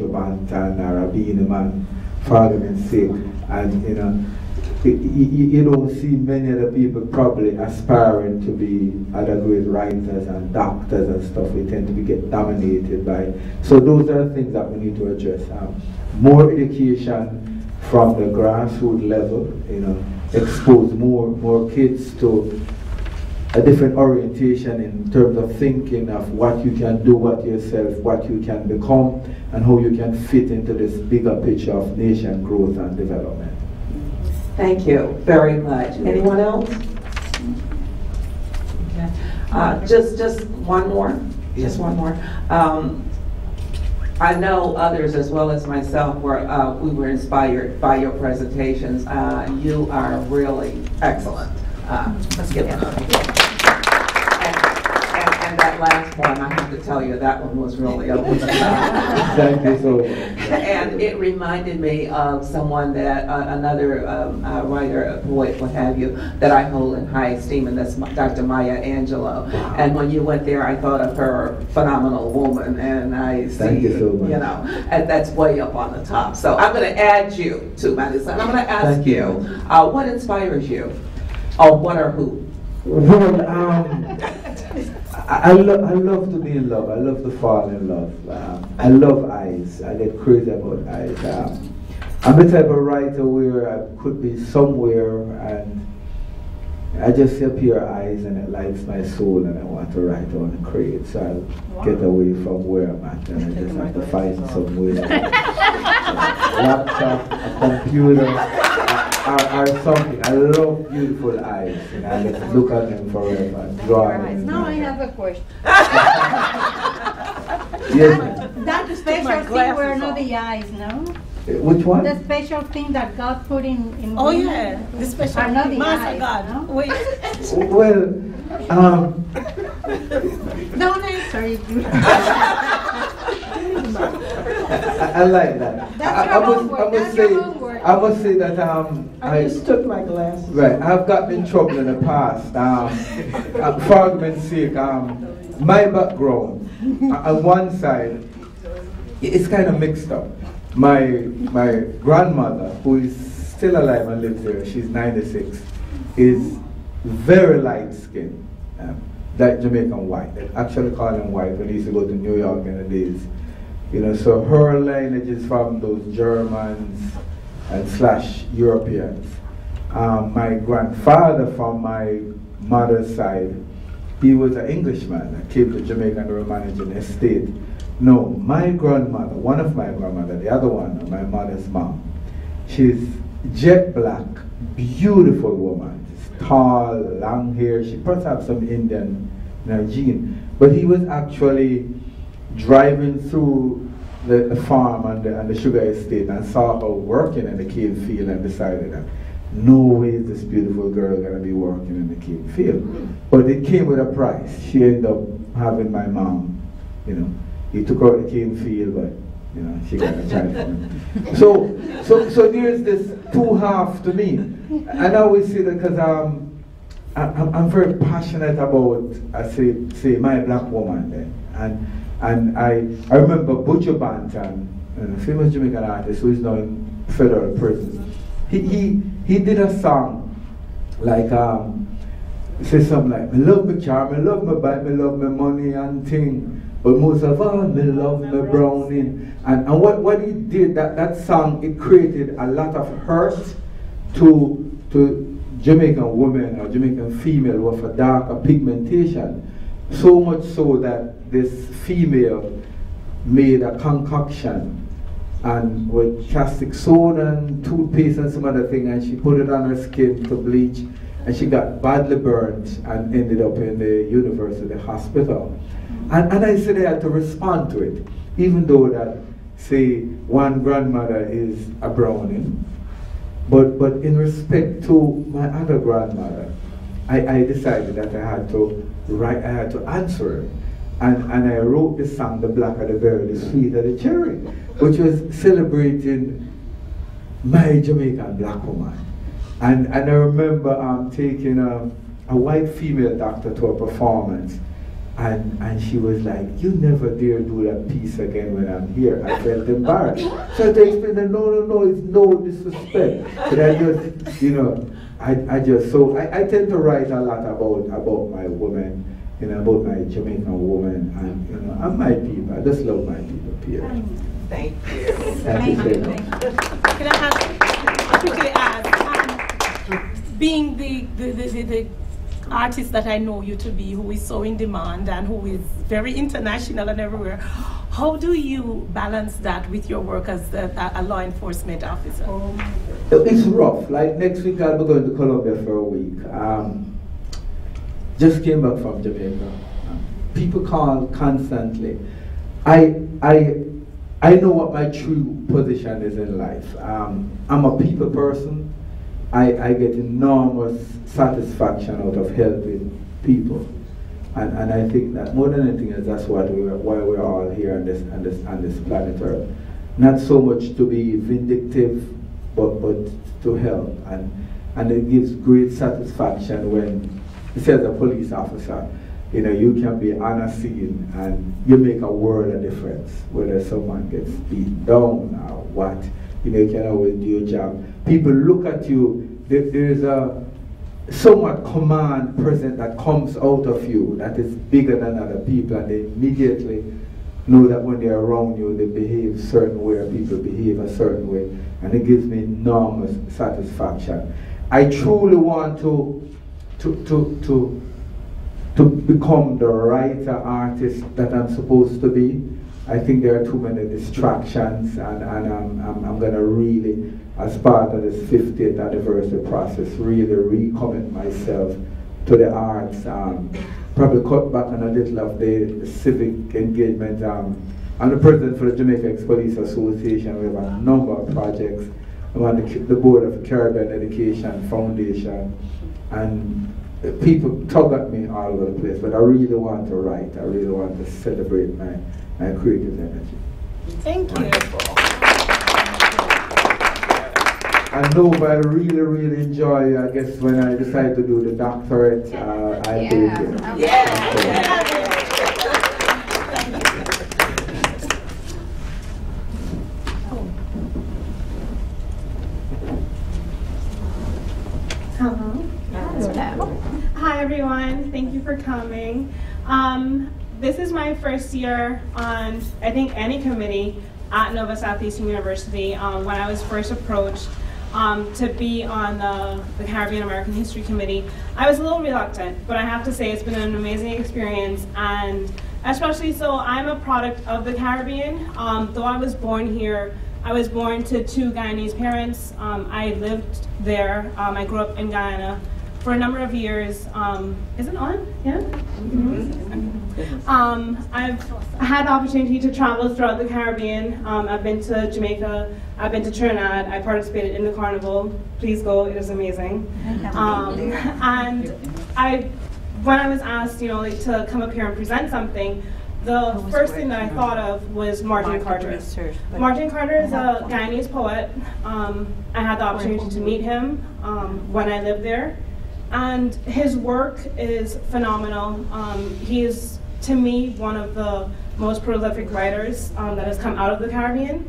Bantan or a Beanie Man, for argument's sake, and you don't see many other people probably aspiring to be other great writers and doctors and stuff. We tend to get dominated by. So those are the things that we need to address. More education from the grassroots level. Expose more kids to a different orientation in terms of thinking of what you can do, what yourself, what you can become, and how you can fit into this bigger picture of nation growth and development. Thank you very much. Anyone else? Okay. Just one more. Just one more. I know others as well as myself we were inspired by your presentations. You are really excellent. Let's give it up. And that last one, I have to tell you, that one was really over the top. Thank you so much. And it reminded me of someone that, another writer, poet, what have you, that I hold in high esteem, and that's Dr. Maya Angelou. Wow. And when you went there, I thought of her phenomenal woman, and I see, thank you so much. And that's way up on the top. So I'm going to add you to my list, and I'm going to ask you, what inspires you? Or what or who? Well, I love to be in love. I love to fall in love. I love eyes. I get crazy about eyes. I'm the type of writer where I could be somewhere and I just see a pair of eyes and it lights my soul and I want to write on and create. So I'll get away from where I'm at and I just have to find somewhere. A laptop, a computer. Or something. I love beautiful eyes, and I get to look at them forever and draw them. Now I have a question. Yes. That special thing were not the eyes, no? Which one? The special thing that God put in Oh women yeah, the special are not the Master eyes, God. no? Wait. Well, Don't answer it. I like that. That's your homework. That's your homework. I must say that I just took my glasses. right. I've gotten in trouble in the past. For argument's sake, my background on one side, it's kind of mixed up. My grandmother, who is still alive and lives there, she's 96, is very light skinned, like Jamaican white. They actually call him white when he used to go to New York in the days. So her lineage is from those Germans and / Europeans. My grandfather from my mother's side, he was an Englishman that came to Jamaica and were managing a estate. No, my grandmother, one of my grandmother, the other one, my mother's mom, she's jet black, beautiful woman. She's tall, long hair. She perhaps has some Indian in her gene. But he was actually driving through the farm and the sugar estate and saw her working in the cane field and decided that no way is this beautiful girl going to be working in the cane field. But it came with a price. She ended up having my mom, He took her to the cane field, but she got a child from him. So there's this two half to me. And I always say that because I'm very passionate about, I say my black woman then. And I remember Butcher Bantan, a famous Jamaican artist who is now in federal prison. He did a song like say something like, "Me love me car, me love me bike, me love me money and thing, but most of all me love me browning." And what he did, that song, it created a lot of hurt to Jamaican women or Jamaican female with a darker pigmentation. So much so that this female made a concoction and with caustic soda and toothpaste and some other thing, and she put it on her skin to bleach, and she got badly burnt and ended up in the university hospital. And I said I had to respond to it, even though that, say, one grandmother is a browning, but in respect to my other grandmother, I decided that I had to answer it. And I wrote the song, "The Blacker the Berry, the Sweeter the Cherry," which was celebrating my Jamaican black woman. And I remember taking a white female doctor to a performance, And she was like, you never dare do that piece again when I'm here. I felt embarrassed. So they explained that no, it's no disrespect. But I just, you know, I tend to write a lot about my woman, you know, about my Jamaican woman, and you know, and my people. I just love my people, period. Thank you. Thank you very much. Can I quickly ask, being the artist that I know you to be, who is so in demand and who is very international and everywhere, how do you balance that with your work as a law enforcement officer? It's rough. Like next week I'll be going to Colombia for a week. Just came back from Jamaica. People call constantly. I know what my true position is in life. I'm a people person. I get enormous satisfaction out of helping people, and I think that more than anything else, that's why we're all here on this planet Earth. Not so much to be vindictive, but to help, and it gives great satisfaction when, as a police officer, you know, you can be on a scene and you make a world of difference, whether someone gets beat down or what. You know, you can always do your job. People look at you, there's a somewhat command present that comes out of you that is bigger than other people, and they immediately know that when they're around you, they behave a certain way, or people behave a certain way, and it gives me enormous satisfaction. I truly want to become the writer artist that I'm supposed to be. I think there are too many distractions, and I'm going to really, as part of this 50th anniversary process, really recommit myself to the arts. Probably cut back on a little of the civic engagement. I'm the president for the Jamaica Ex-Police Association. We have a number of projects. I'm on the board of Caribbean Education Foundation, and people tug at me all over the place, but I really want to write. I really want to celebrate my creative energy. Thank you. And Nova, I really enjoy, I guess, when I decided to do the doctorate, I did it. Hello. Hi everyone, thank you for coming. This is my first year on, I think, any committee at Nova Southeastern University. When I was first approached to be on the Caribbean American History Committee, I was a little reluctant, but I have to say it's been an amazing experience, and especially so I'm a product of the Caribbean. Though I was born here, I was born to 2 Guyanese parents. I lived there. I grew up in Guyana for a number of years. Is it on? Yeah? I've had the opportunity to travel throughout the Caribbean. I've been to Jamaica, I've been to Trinidad, I participated in the carnival. Please go, it is amazing. And when I was asked, you know, like, to come up here and present something, the first thing that I thought of was Martin Carter. Martin Carter is a Guyanese poet. I had the opportunity to meet him when I lived there. And his work is phenomenal. He is, to me, one of the most prolific writers that has come out of the Caribbean.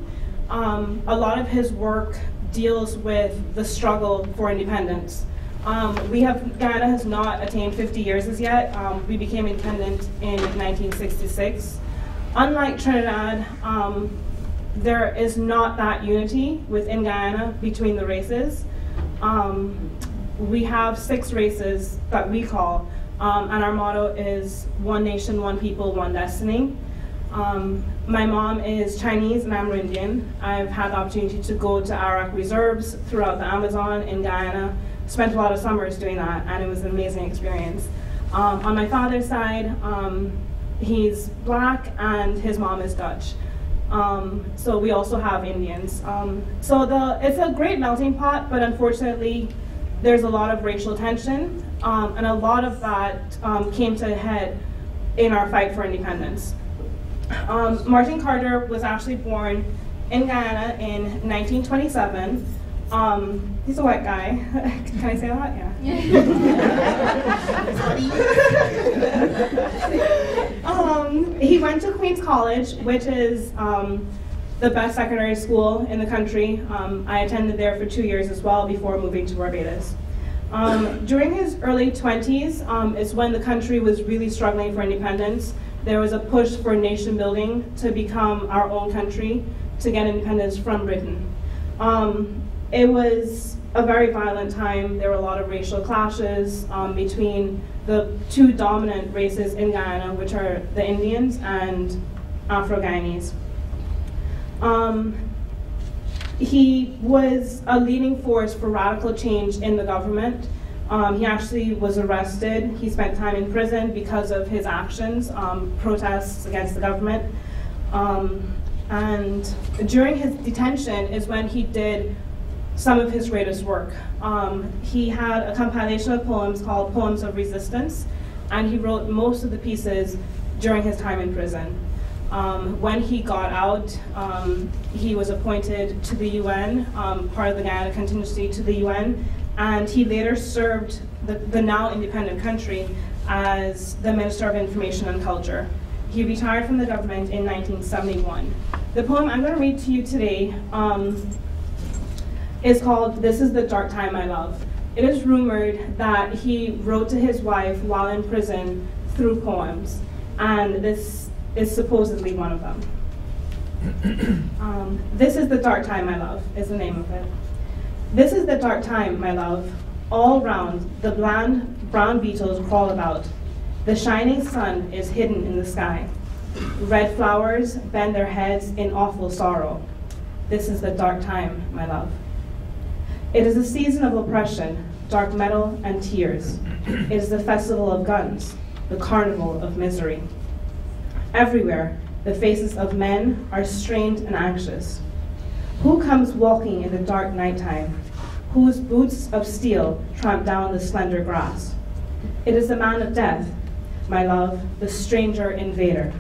A lot of his work deals with the struggle for independence. Guyana has not attained 50 years as yet. We became independent in 1966. Unlike Trinidad, there is not that unity within Guyana between the races. We have 6 races that we call, and our motto is one nation, one people, one destiny. My mom is Chinese and I'm Indian. I've had the opportunity to go to Arak reserves throughout the Amazon in Guyana. Spent a lot of summers doing that, and it was an amazing experience. On my father's side, he's black and his mom is Dutch. So we also have Indians. It's a great melting pot, but unfortunately, there's a lot of racial tension, and a lot of that came to a head in our fight for independence. Martin Carter was actually born in Guyana in 1927. He's a white guy. Can I say that? Yeah. He went to Queens College, which is the best secondary school in the country. I attended there for 2 years as well before moving to Barbados. During his early 20s is when the country was really struggling for independence. There was a push for nation building to become our own country, to get independence from Britain. It was a very violent time. There were a lot of racial clashes between the two dominant races in Guyana, which are the Indians and Afro-Guyanese. He was a leading force for radical change in the government. He actually was arrested. He spent time in prison because of his actions, protests against the government. And during his detention is when he did some of his greatest work. He had a compilation of poems called Poems of Resistance, and he wrote most of the pieces during his time in prison. When he got out, he was appointed to the UN, part of the Guyana contingency to the UN, and he later served the now independent country as the Minister of Information and Culture. He retired from the government in 1971. The poem I'm going to read to you today is called This Is the Dark Time I Love. It is rumored that he wrote to his wife while in prison through poems, and this is supposedly one of them. This is the dark time I love is the name of it. This is the dark time, my love. All round, the bland brown beetles crawl about. The shining sun is hidden in the sky. Red flowers bend their heads in awful sorrow. This is the dark time, my love. It is a season of oppression, dark metal and tears. It is the festival of guns, the carnival of misery. Everywhere, the faces of men are strained and anxious. Who comes walking in the dark nighttime? Whose boots of steel tramp down the slender grass? It is the man of death, my love, the stranger invader,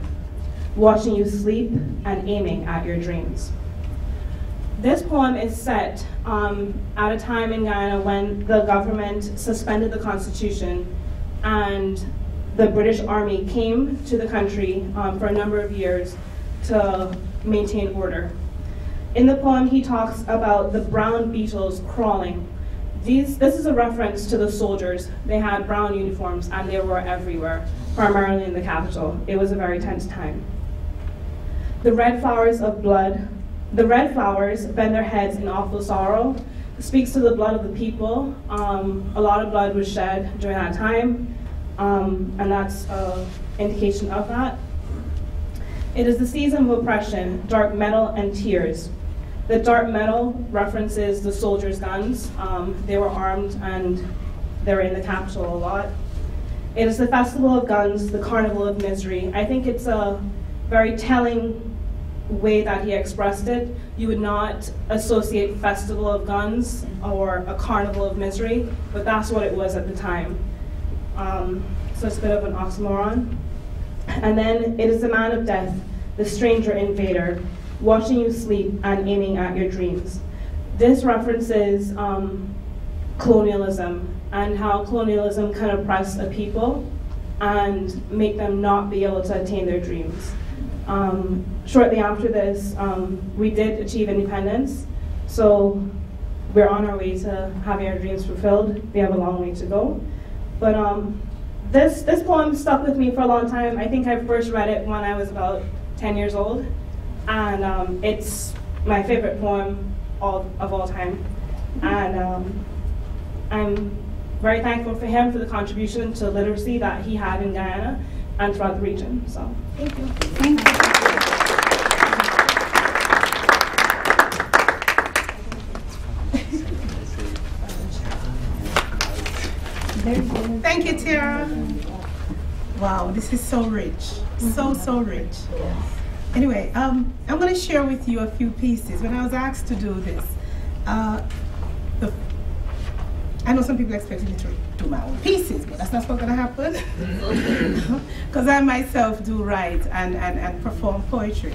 watching you sleep and aiming at your dreams. This poem is set at a time in Guyana when the government suspended the Constitution and the British Army came to the country for a number of years to maintain order. In the poem, he talks about the brown beetles crawling. This is a reference to the soldiers. They had brown uniforms and they were everywhere, primarily in the capital. It was a very tense time. The red flowers bend their heads in awful sorrow. It speaks to the blood of the people. A lot of blood was shed during that time, and that's an indication of that. It is the season of oppression, dark metal and tears. The dark metal references the soldiers' guns. They were armed and they were in the capital a lot. It is the festival of guns, the carnival of misery. I think it's a very telling way that he expressed it. You would not associate festival of guns or a carnival of misery, but that's what it was at the time. So it's a bit of an oxymoron. And then it is the man of death, the stranger invader, watching you sleep and aiming at your dreams. This references colonialism and how colonialism can oppress a people and make them not be able to attain their dreams. Shortly after this, we did achieve independence, so we're on our way to having our dreams fulfilled. We have a long way to go. But this poem stuck with me for a long time. I think I first read it when I was about 10 years old, and it's my favorite poem of all time. And I'm very thankful for him for the contribution to literacy that he had in Guyana and throughout the region. So, thank you. Thank you. Thank you, Tara. Wow, this is so rich. So rich. Anyway, I'm going to share with you a few pieces. When I was asked to do this, I know some people expect me to do my own pieces, but that's not what's going to happen. Because I myself do write and perform poetry.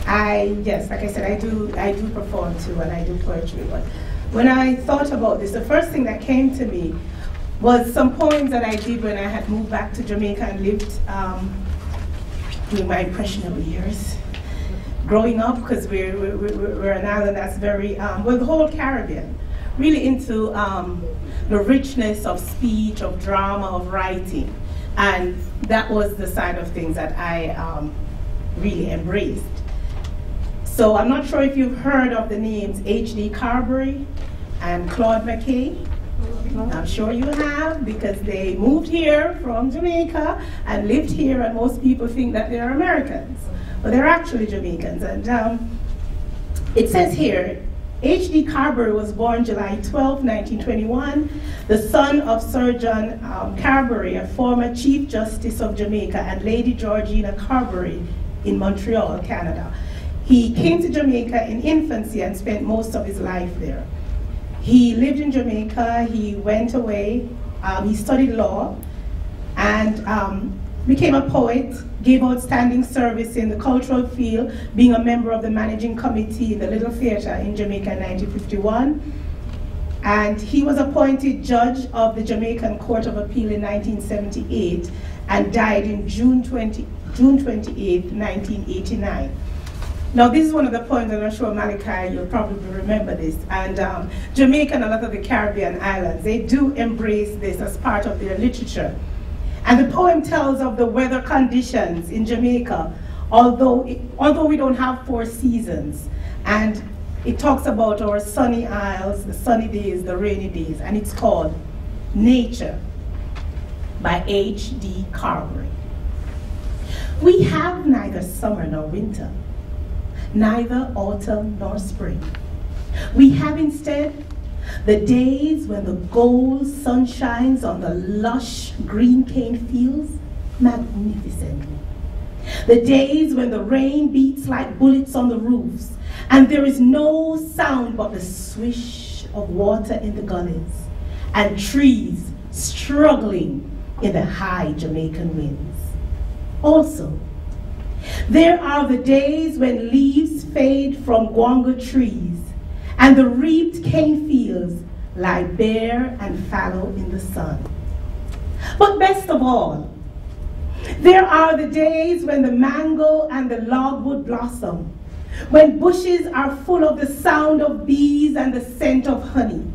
Yes, like I said, I do perform too, and I do poetry. But when I thought about this, the first thing that came to me was some poems that I did when I had moved back to Jamaica and lived during my impressionable years. Growing up, because we're an island that's very, well, the whole Caribbean, really into the richness of speech, of drama, of writing. And that was the side of things that I really embraced. So I'm not sure if you've heard of the names H.D. Carberry and Claude McKay. I'm sure you have, because they moved here from Jamaica and lived here, and most people think that they're Americans, but they're actually Jamaicans. And it says here, H.D. Carberry was born July 12, 1921, the son of Sir John Carberry, a former Chief Justice of Jamaica, and Lady Georgina Carberry in Montreal, Canada. He came to Jamaica in infancy and spent most of his life there. He lived in Jamaica, he went away, he studied law, and became a poet, gave outstanding service in the cultural field, being a member of the managing committee in the Little Theatre in Jamaica in 1951. And he was appointed judge of the Jamaican Court of Appeal in 1978 and died in June 28, 1989. Now, this is one of the poems, and I'm sure Malachi, you'll probably remember this. And Jamaica and a lot of the Caribbean islands, they do embrace this as part of their literature. And the poem tells of the weather conditions in Jamaica, although we don't have 4 seasons. And it talks about our sunny isles, the sunny days, the rainy days, and it's called Nature by H.D. Carberry. We have neither summer nor winter, neither autumn nor spring. We have instead the days when the gold sun shines on the lush green cane fields magnificently. The days when the rain beats like bullets on the roofs and there is no sound but the swish of water in the gullies and trees struggling in the high Jamaican winds. Also, there are the days when leaves fade from guanga trees and the reaped cane fields lie bare and fallow in the sun. But best of all, there are the days when the mango and the logwood blossom, when bushes are full of the sound of bees and the scent of honey,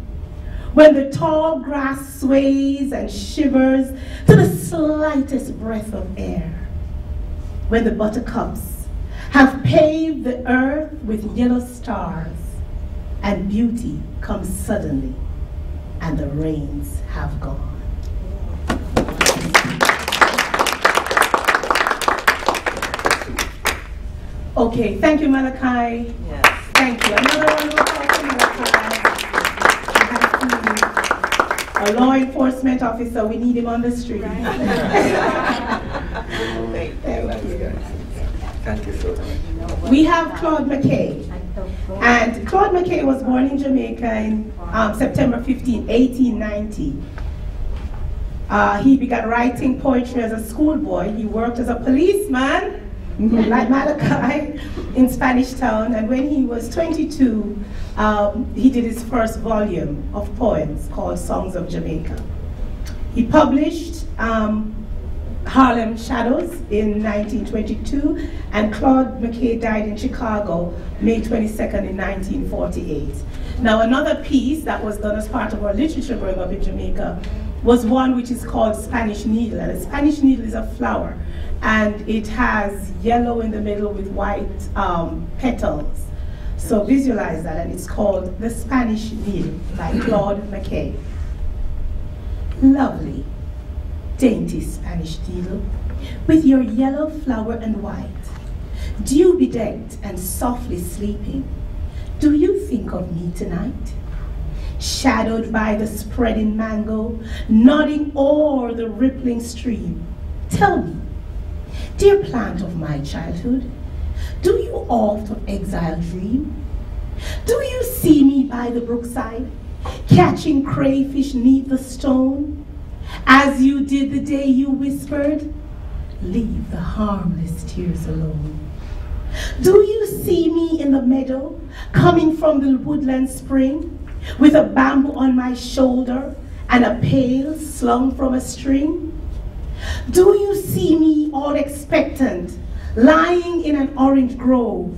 when the tall grass sways and shivers to the slightest breath of air, when the buttercups have paved the earth with yellow stars, and beauty comes suddenly, and the rains have gone. Okay, thank you, Malachi. Yes. Thank you. Another one will talk to Malachi. A law enforcement officer, we need him on the street. Thank you. Thank you so much. We have Claude McKay. And Claude McKay was born in Jamaica in September 15, 1890. He began writing poetry as a schoolboy. He worked as a policeman, like Malachi, in Spanish Town. And when he was 22, he did his first volume of poems called Songs of Jamaica. He published Harlem Shadows in 1922, and Claude McKay died in Chicago, May 22nd in 1948. Now, another piece that was done as part of our literature growing up in Jamaica was one which is called Spanish Needle. And a Spanish needle is a flower, and it has yellow in the middle with white petals. So visualize that, and it's called The Spanish Needle by Claude McKay. Lovely, dainty Spanish needle, with your yellow flower and white, dew bedecked and softly sleeping, do you think of me tonight? Shadowed by the spreading mango, nodding o'er the rippling stream, tell me, dear plant of my childhood, do you oft of exile dream? Do you see me by the brookside, catching crayfish 'neath the stone, as you did the day you whispered, leave the harmless tears alone? Do you see me in the meadow, coming from the woodland spring, with a bamboo on my shoulder and a pail slung from a string? Do you see me all expectant, lying in an orange grove,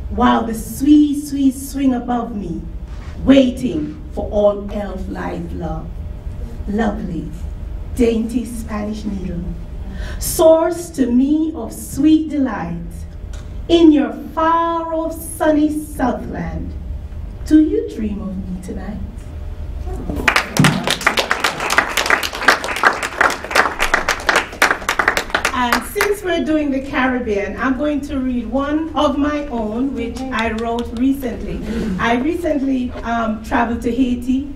while the sweet, sweet swing above me, waiting for all elf-like love? Lovely, dainty Spanish needle, source to me of sweet delight, in your far-off sunny Southland, do you dream of me tonight? And since we're doing the Caribbean, I'm going to read one of my own, which I wrote recently. I recently traveled to Haiti,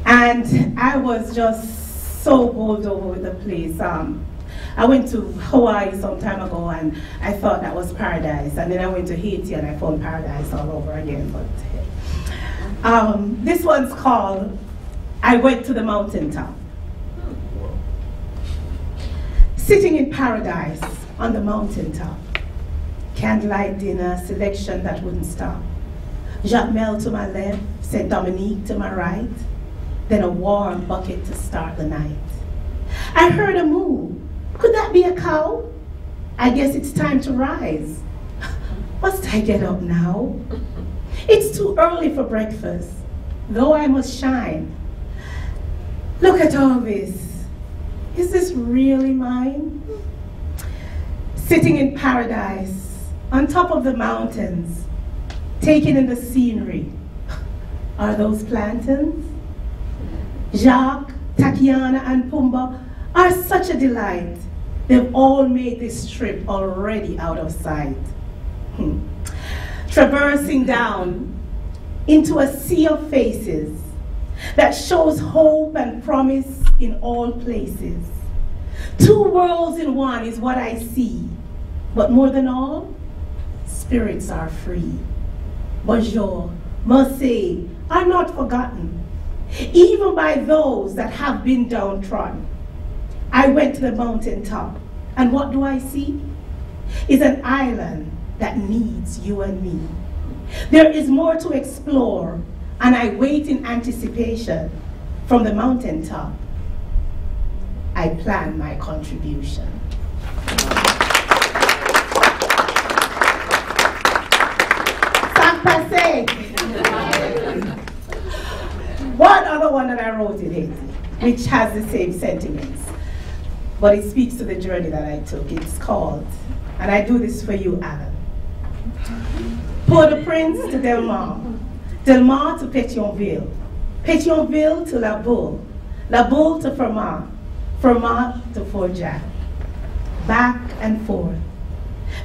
and I was just so bowled over with the place. I went to Hawaii some time ago, and I thought that was paradise. And then I went to Haiti, and I found paradise all over again. But this one's called, I Went to the Mountaintop. Sitting in paradise on the mountaintop, candlelight dinner, selection that wouldn't stop. Jacmel to my left, St. Dominique to my right, then a warm bucket to start the night. I heard a moo. Could that be a cow? I guess it's time to rise. Must I get up now? It's too early for breakfast, though I must shine. Look at all this. Is this really mine? Sitting in paradise, on top of the mountains, taking in the scenery. Are those plantains? Jacques, Tatiana, and Pumba are such a delight. They've all made this trip already out of sight. Traversing down into a sea of faces that shows hope and promise in all places. Two worlds in one is what I see, but more than all, spirits are free. Bonjour, merci are not forgotten, even by those that have been downtrodden. I went to the mountaintop, and what do I see? Is an island that needs you and me. There is more to explore, and I wait in anticipation. From the mountaintop, I plan my contribution. Sac passé. One other one that I wrote in Haiti, which has the same sentiments, but it speaks to the journey that I took. It's called, and I do this for you, Alan. Port-au-Prince to Del Mar to Pétionville, Pétionville to La Boule to Fermat, Fermat to Fort Jack, back and forth.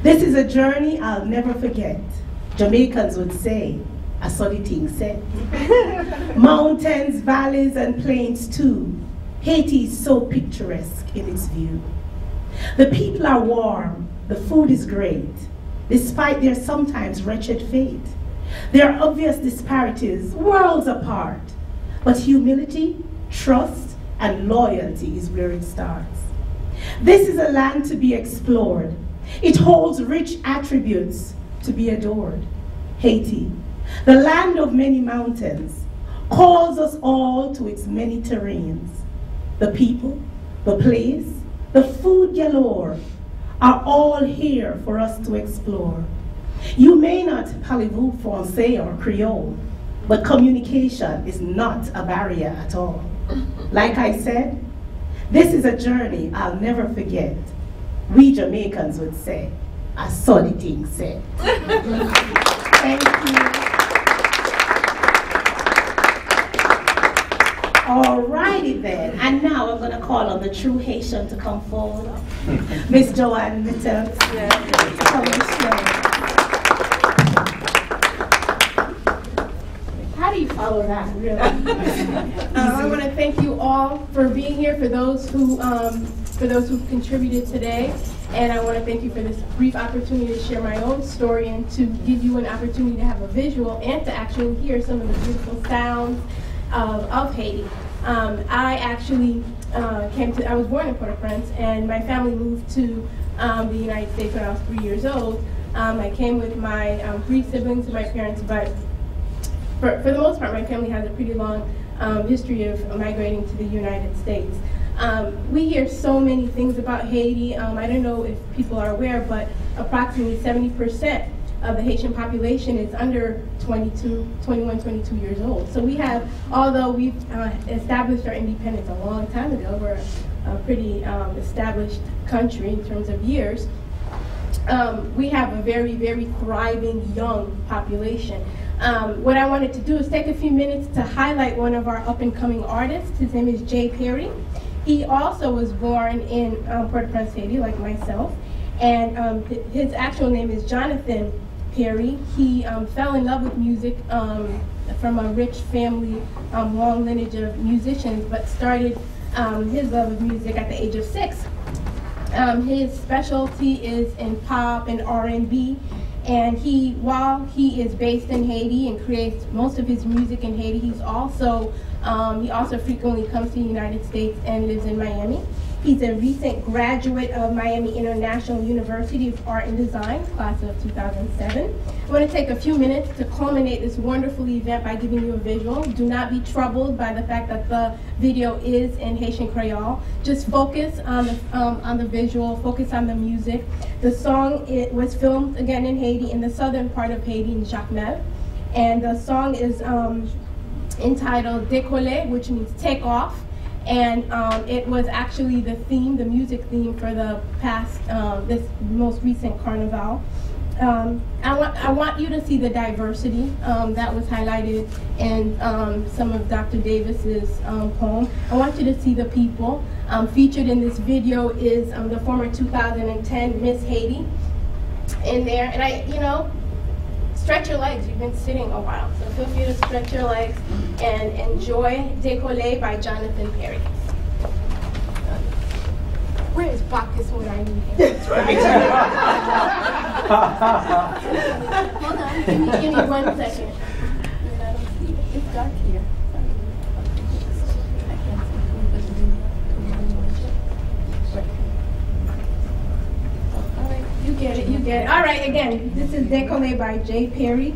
This is a journey I'll never forget. Jamaicans would say, I saw the thing said. Mountains, valleys, and plains too. Haiti is so picturesque in its view. The people are warm, the food is great, despite their sometimes wretched fate. There are obvious disparities, worlds apart, but humility, trust, and loyalty is where it starts. This is a land to be explored. It holds rich attributes to be adored. Haiti, the land of many mountains, calls us all to its many terrains. The people, the place, the food galore are all here for us to explore. You may not parlez-vous français or Creole, but communication is not a barrier at all. Like I said, this is a journey I'll never forget. We Jamaicans would say, I saw the thing said. Thank you. Alrighty then, and now I'm going to call on the true Haitian to come forward. Miss Joanne Mitchell. How do you follow that, really? I want to thank you all for being here, for those who contributed today, and I want to thank you for this brief opportunity to share my own story and to give you an opportunity to have a visual and to actually hear some of the beautiful sounds of Haiti. I actually I was born in Port-au-Prince, and my family moved to the United States when I was 3 years old I came with my 3 siblings and my parents, but for the most part, my family has a pretty long history of migrating to the United States. We hear so many things about Haiti. I don't know if people are aware, but approximately 70% of the Haitian population is under 21, 22 years old. So we have, although we've established our independence a long time ago, we're a pretty established country in terms of years, we have a very, very thriving young population. What I wanted to do is take a few minutes to highlight one of our up-and-coming artists. His name is Jay Perry. He also was born in Port-au-Prince, Haiti, like myself, and his actual name is Jonathan Perry. He fell in love with music from a rich family, long lineage of musicians, but started his love of music at the age of 6. His specialty is in pop and R&B, and while he is based in Haiti and creates most of his music in Haiti, he also frequently comes to the United States and lives in Miami. He's a recent graduate of Miami International University of Art and Design, class of 2007. I want to take a few minutes to culminate this wonderful event by giving you a visual. Do not be troubled by the fact that the video is in Haitian Creole. Just focus on the visual, focus on the music. The song, it was filmed again in Haiti, in the southern part of Haiti, in Jacmel. And the song is entitled Décoller, which means take off. And it was actually the theme, the music theme for the past, this most recent Carnival. I want you to see the diversity that was highlighted in some of Dr. Davis's poem. I want you to see the people. Featured in this video is the former 2010 Miss Haiti in there. And stretch your legs. You've been sitting a while, so feel free to stretch your legs and enjoy Décoller by Jonathan Perry. Where is Bacchus when I need him? Hold on, give me 1 second. It's dark here. All right, you get it, you get it. All right, again, this is Décoller by Jay Perry.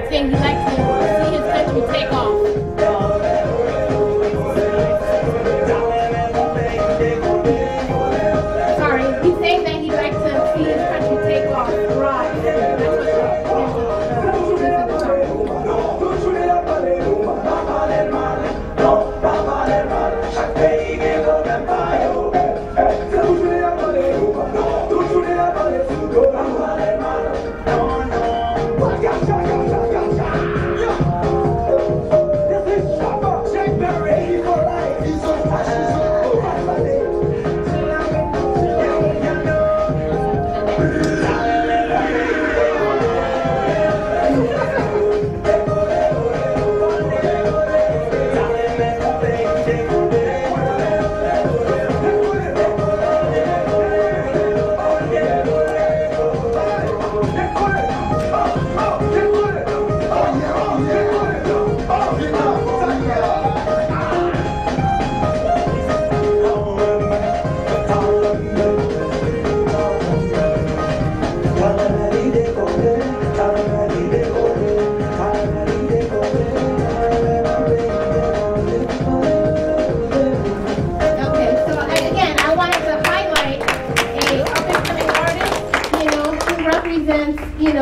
Saying he likes to see his country take off. Sorry, he's saying that he'd like to see his country take off, thrive. That's what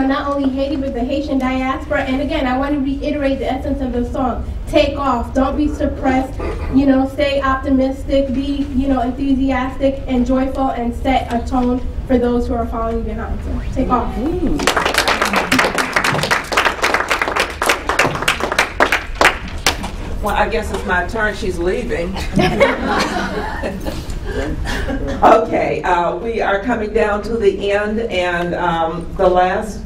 not only Haiti but the Haitian diaspora. And again, I want to reiterate the essence of the song. Take off. Don't be suppressed. Stay optimistic. Be enthusiastic and joyful, and set a tone for those who are following behind. So take off. Well, I guess it's my turn. She's leaving. Okay, we are coming down to the end, and the last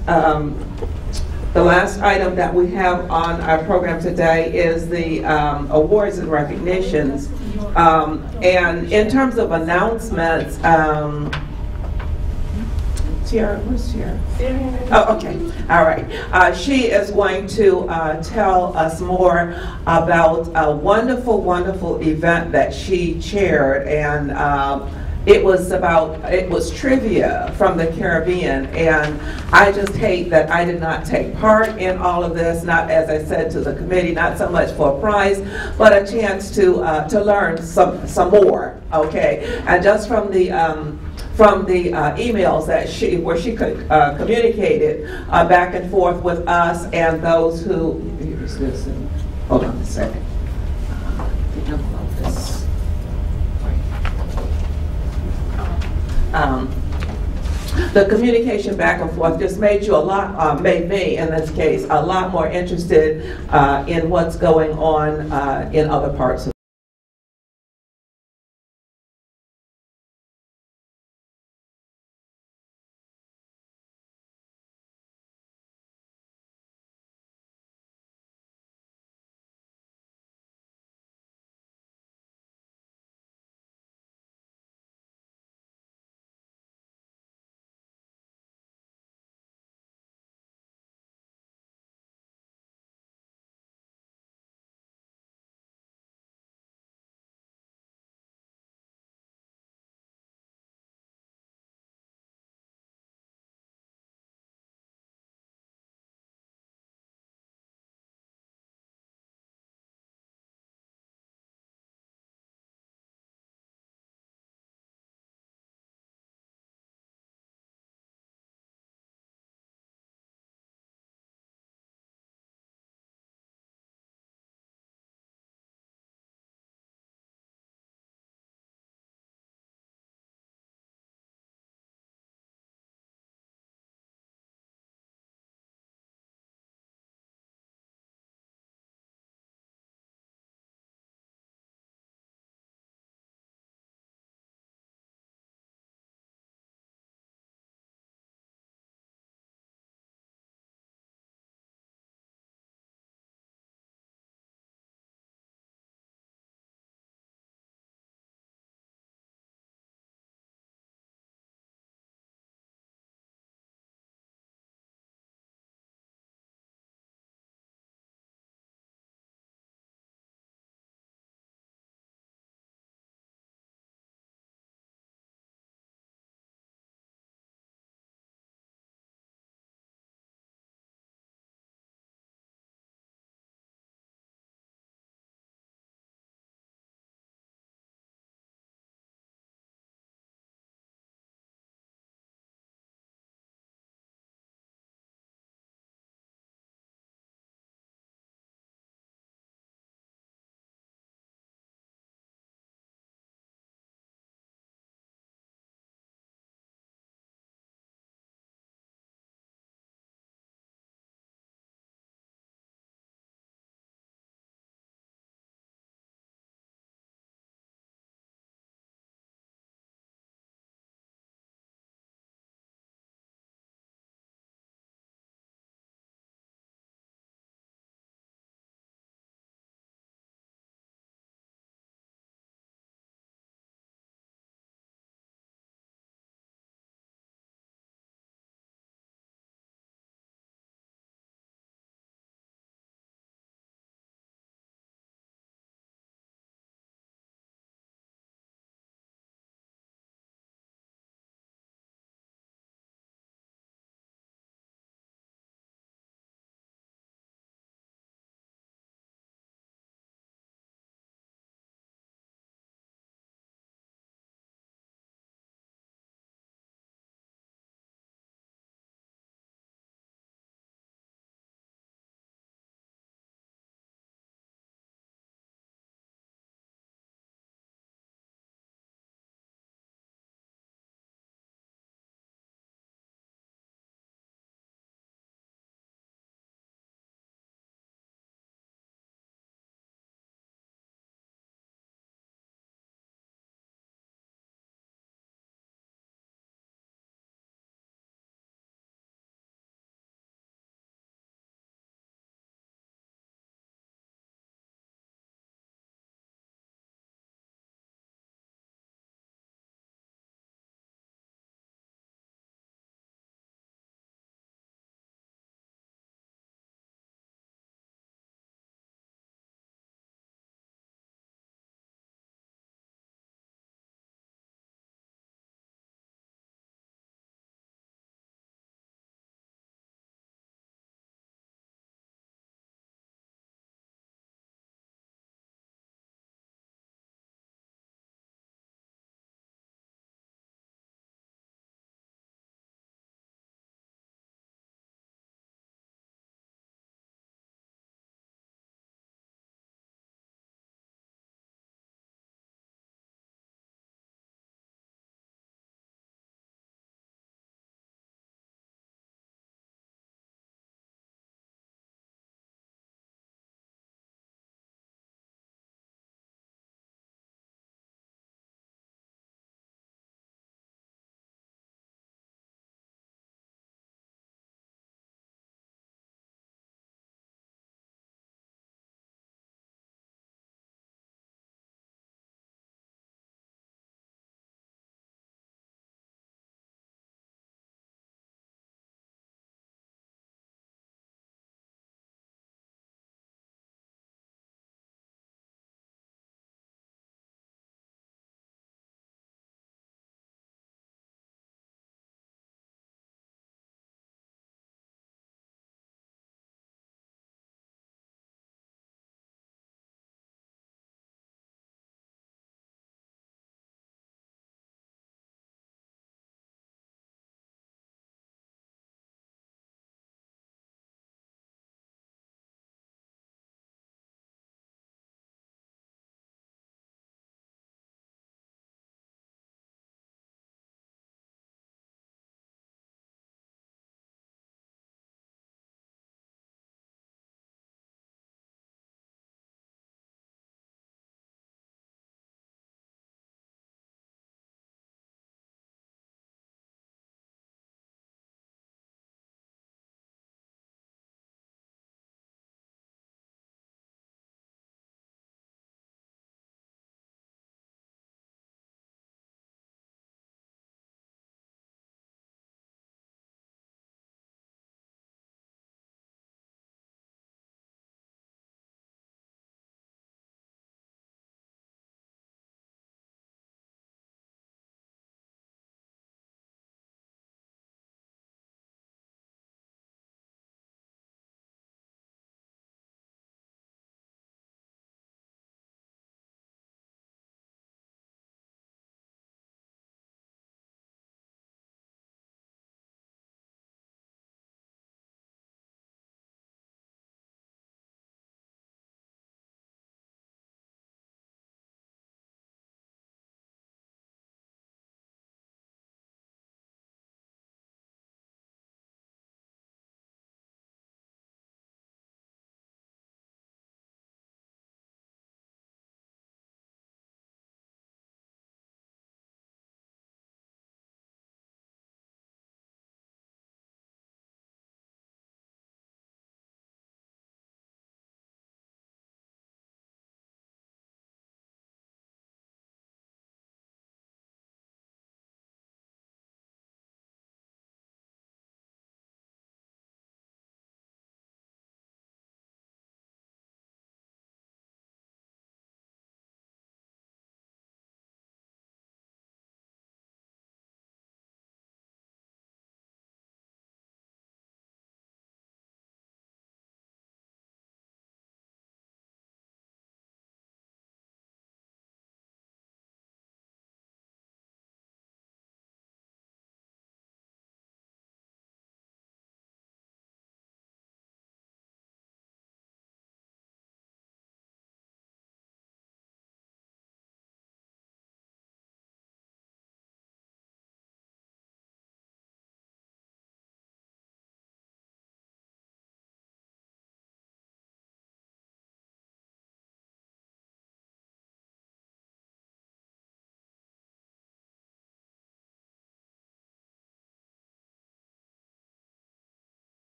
item that we have on our program today is the awards and recognitions. And in terms of announcements, Tiara, where's Tiara? Oh, okay. All right. She is going to tell us more about a wonderful, wonderful event that she chaired, and it was trivia from the Caribbean, and I just hate that I did not take part in all of this. Not, as I said to the committee, not so much for a prize, but a chance to learn some more. Okay, and just from the emails that where she could communicated back and forth with us and those who. Here's this. Hold on a second. The communication back and forth just made you made me, in this case, a lot more interested in what's going on in other parts of